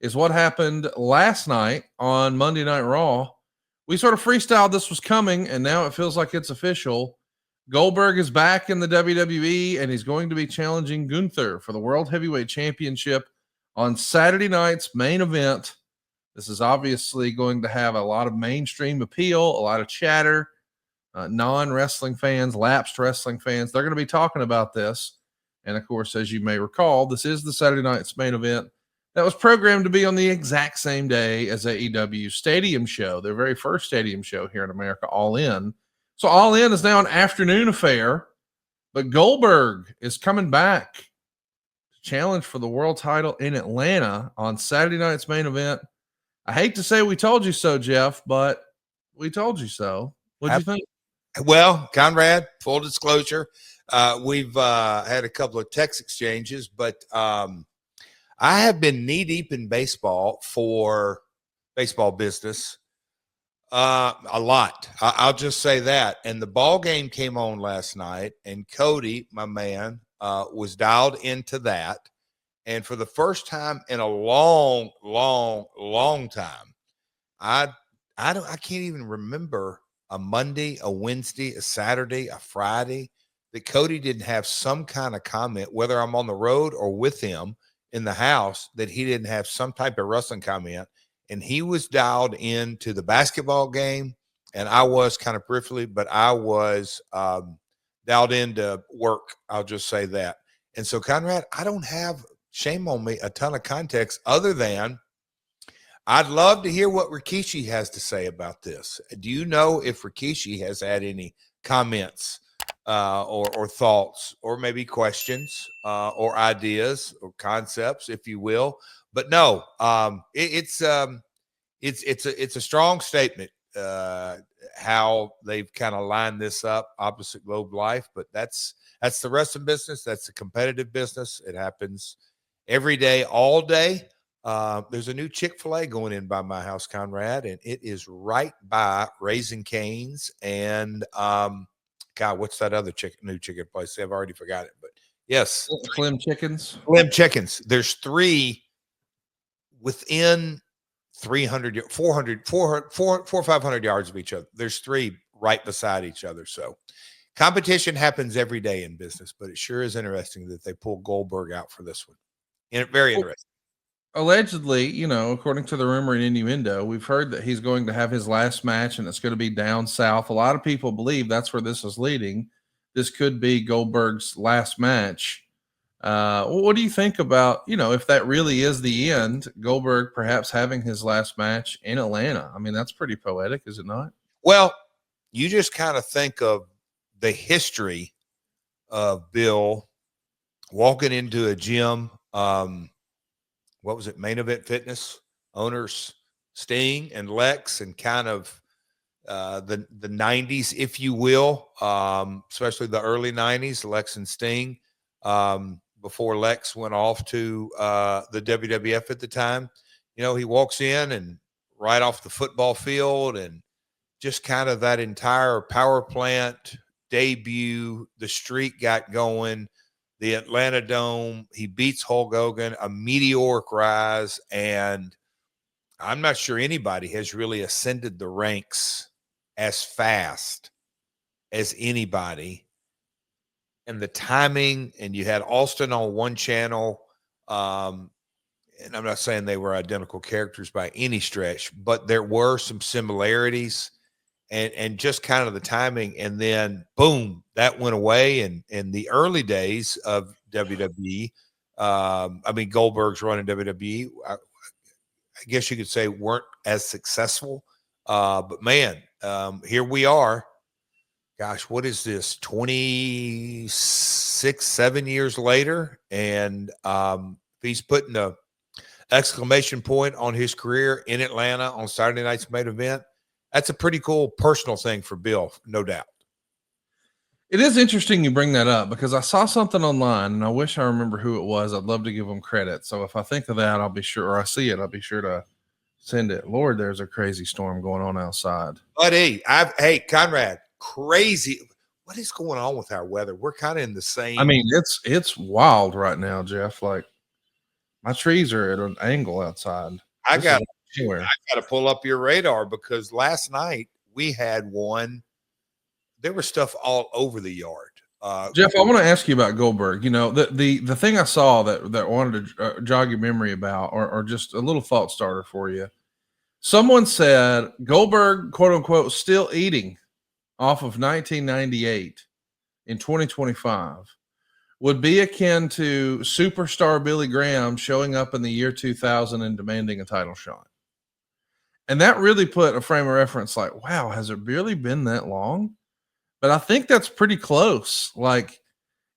is what happened last night on Monday Night Raw. We sort of freestyled this was coming, and now it feels like it's official. Goldberg is back in the WWE, and he's going to be challenging Gunther for the World Heavyweight Championship on Saturday night's main event. This is obviously going to have a lot of mainstream appeal, a lot of chatter. Non-wrestling fans, lapsed wrestling fans, they're going to be talking about this. And of course, as you may recall, this is the Saturday night's main event that was programmed to be on the exact same day as AEW's Stadium show, their very first Stadium show here in America, All In. So All In is now an afternoon affair, but Goldberg is coming back to challenge for the world title in Atlanta on Saturday night's main event. I hate to say we told you so, Jeff, but we told you so. What do you think? Well, Conrad, full disclosure, we've had a couple of text exchanges, but I have been knee-deep in baseball for baseball business a lot. I'll just say that. And the ball game came on last night, and Cody, my man, was dialed into that. And for the first time in a long time, I can't even remember a Monday, a Wednesday, a Saturday, a Friday that Cody didn't have some kind of comment, whether I'm on the road or with him in the house, that he didn't have some type of wrestling comment. And he was dialed into the basketball game, and I was kind of peripherally, but I was dialed into work. I'll just say that. And so, Conrad, I don't have, shame on me, a ton of context other than I'd love to hear what Rikishi has to say about this. Do you know if Rikishi has had any comments or thoughts or maybe questions or ideas or concepts, if you will? But no, it's a strong statement how they've kind of lined this up, opposite globe life. But that's the wrestling business. That's the competitive business. It happens every day, all day. There's a new Chick-fil-A going in by my house, Conrad, and it is right by Raising Cane's and God, what's that other new chicken place? I've already forgot it, but yes, Slim Chickens. Slim Chickens. There's three within 300, 400, 400, 500 yards of each other. There's three right beside each other. So competition happens every day in business, but it sure is interesting that they pull Goldberg out for this one. And very interesting. Allegedly, you know, according to the rumor and innuendo, we've heard that he's going to have his last match and it's going to be down south. A lot of people believe that's where this is leading. This could be Goldberg's last match. What do you think about, you know, if that really is the end, Goldberg perhaps having his last match in Atlanta? I mean, that's pretty poetic, is it not? Well, you just kind of think of the history of Bill walking into a gym. What was it? Main Event Fitness owners, Sting and Lex, and kind of the 90s, if you will, especially the early 90s, Lex and Sting, before Lex went off to the WWF at the time. You know, he walks in and right off the football field and just kind of that entire power plant debut, the streak got going. The Atlanta Dome, he beats Hulk Hogan, a meteoric rise, and I'm not sure anybody has really ascended the ranks as fast as anybody. And the timing, and you had Austin on one channel, and I'm not saying they were identical characters by any stretch, but there were some similarities. And just kind of the timing, and then boom, that went away. And in the early days of WWE, I mean, Goldberg's running WWE, I guess you could say weren't as successful. But man, here we are. Gosh, what is this? 26, 7 years later, and he's putting a exclamation point on his career in Atlanta on Saturday night's main event. That's a pretty cool personal thing for Bill, no doubt. It is interesting you bring that up because I saw something online and I wish I remember who it was. I'd love to give them credit. So if I think of that, I'll be sure, or I see it, I'll be sure to send it. Lord, there's a crazy storm going on outside. Buddy, hey, Conrad, crazy. What is going on with our weather? We're kind of in the same. I mean, it's wild right now, Jeff. Like, My trees are at an angle outside. I This got is anywhere. to pull up your radar because last night we had one. There was stuff all over the yard. Jeff, I want to ask you about Goldberg. You know, the thing I saw that wanted to jog your memory about, or just a little thought starter for you. Someone said Goldberg, quote unquote, still eating off of 1998 in 2025 would be akin to superstar Billy Graham showing up in the year 2000 and demanding a title shot. And that really put a frame of reference like, wow, has it really been that long? But I think that's pretty close. Like,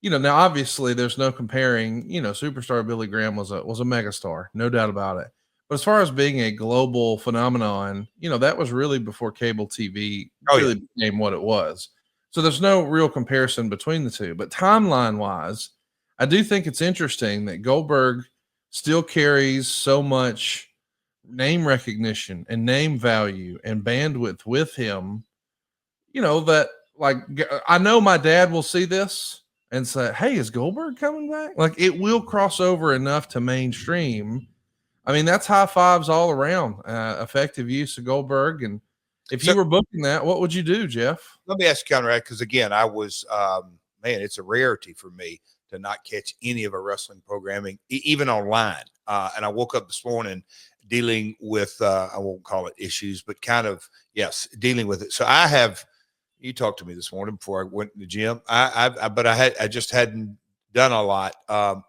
you know, now obviously there's no comparing, you know, superstar Billy Graham was a megastar, no doubt about it. But as far as being a global phenomenon, you know, that was really before cable TV really became what it was. So there's no real comparison between the two. But timeline wise, I do think it's interesting that Goldberg still carries so much name recognition and name value and bandwidth with him, you know, that like, I know my dad will see this and say, hey, is Goldberg coming back? Like, it will cross over enough to mainstream. I mean, that's high fives all around, effective use of Goldberg. And if you were booking that, what would you do, Jeff? Let me ask you, Conrad, because again, I was, man, it's a rarity for me to not catch any of a wrestling programming, even online. And I woke up this morning dealing with, I won't call it issues, but kind of, yes, dealing with it. So you talked to me this morning before I went to the gym. I just hadn't done a lot.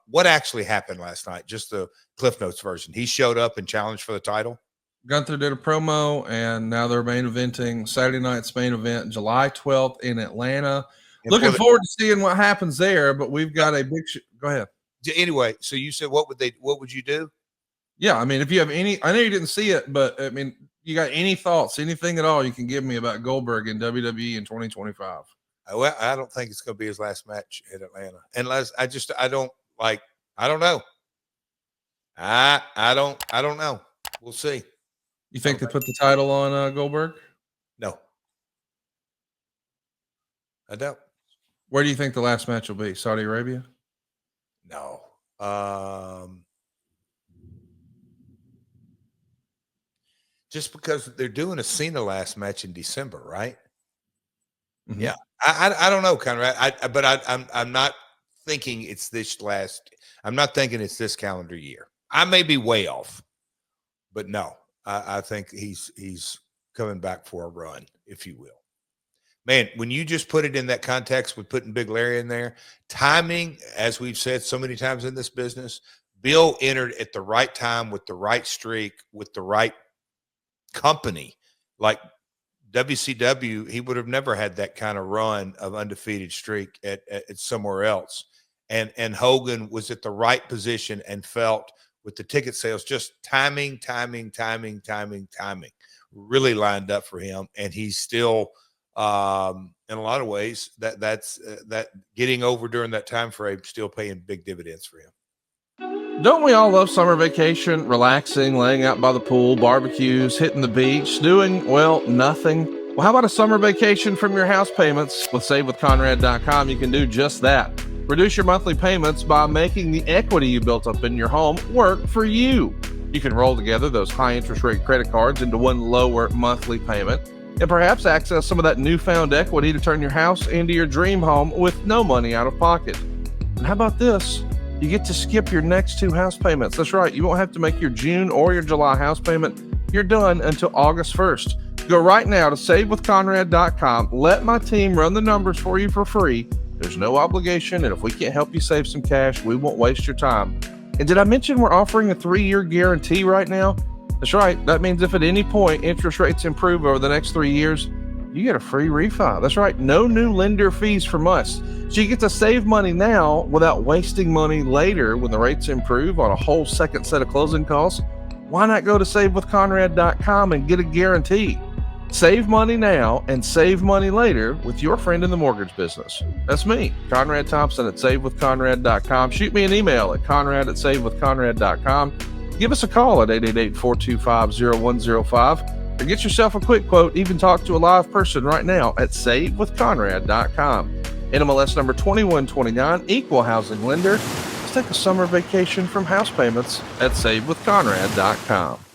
What actually happened last night? Just the Cliff Notes version. He showed up and challenged for the title. Gunther did a promo, and now they're main eventing Saturday night's main event, July 12th in Atlanta. And looking forward to seeing what happens there, but we've got a big go ahead. Anyway, so you said what would you do? Yeah, I mean, if you have any, I know you didn't see it, but I mean, you got any thoughts, anything at all you can give me about Goldberg in WWE in 2025? Well, I don't think it's going to be his last match in Atlanta. Unless I don't know. I don't know. We'll see. You think they put the title on Goldberg? No. I don't. Where do you think the last match will be? Saudi Arabia? No. Just because they're doing a Cena last match in December, right? Mm-hmm. Yeah, I don't know, Conrad. I'm not thinking it's this last. I'm not thinking it's this calendar year. I may be way off, but no, I think he's coming back for a run, if you will. Man, when you just put it in that context with putting Big Larry in there, timing, as we've said so many times in this business, Bill entered at the right time with the right streak, with the right company. Like WCW, he would have never had that kind of run of undefeated streak at somewhere else. And Hogan was at the right position and felt with the ticket sales, just timing really lined up for him. And he's still, in a lot of ways, that's getting over during that time frame, still paying big dividends for him. Don't we all love summer vacation, relaxing, laying out by the pool, barbecues, hitting the beach, doing, well, nothing? Well, how about a summer vacation from your house payments? With SaveWithConrad.com, you can do just that. Reduce your monthly payments by making the equity you built up in your home work for you. You can roll together those high interest rate credit cards into one lower monthly payment, and perhaps access some of that newfound equity to turn your house into your dream home with no money out of pocket. And how about this? You get to skip your next 2 house payments. That's right. You won't have to make your June or your July house payment. You're done until August 1st. Go right now to SaveWithConrad.com. Let my team run the numbers for you for free. There's no obligation, and if we can't help you save some cash, we won't waste your time. And did I mention we're offering a 3-year guarantee right now? That's right. That means if at any point interest rates improve over the next 3 years, you get a free refi. That's right. No new lender fees from us. So you get to save money now without wasting money later when the rates improve on a whole second set of closing costs. Why not go to SaveWithConrad.com and get a guarantee? Save money now and save money later with your friend in the mortgage business. That's me, Conrad Thompson at SaveWithConrad.com. Shoot me an email at Conrad@SaveWithConrad.com. Give us a call at 888-425-0105. Or get yourself a quick quote, even talk to a live person right now at SaveWithConrad.com. NMLS number 2129, equal housing lender. Let's take a summer vacation from house payments at SaveWithConrad.com.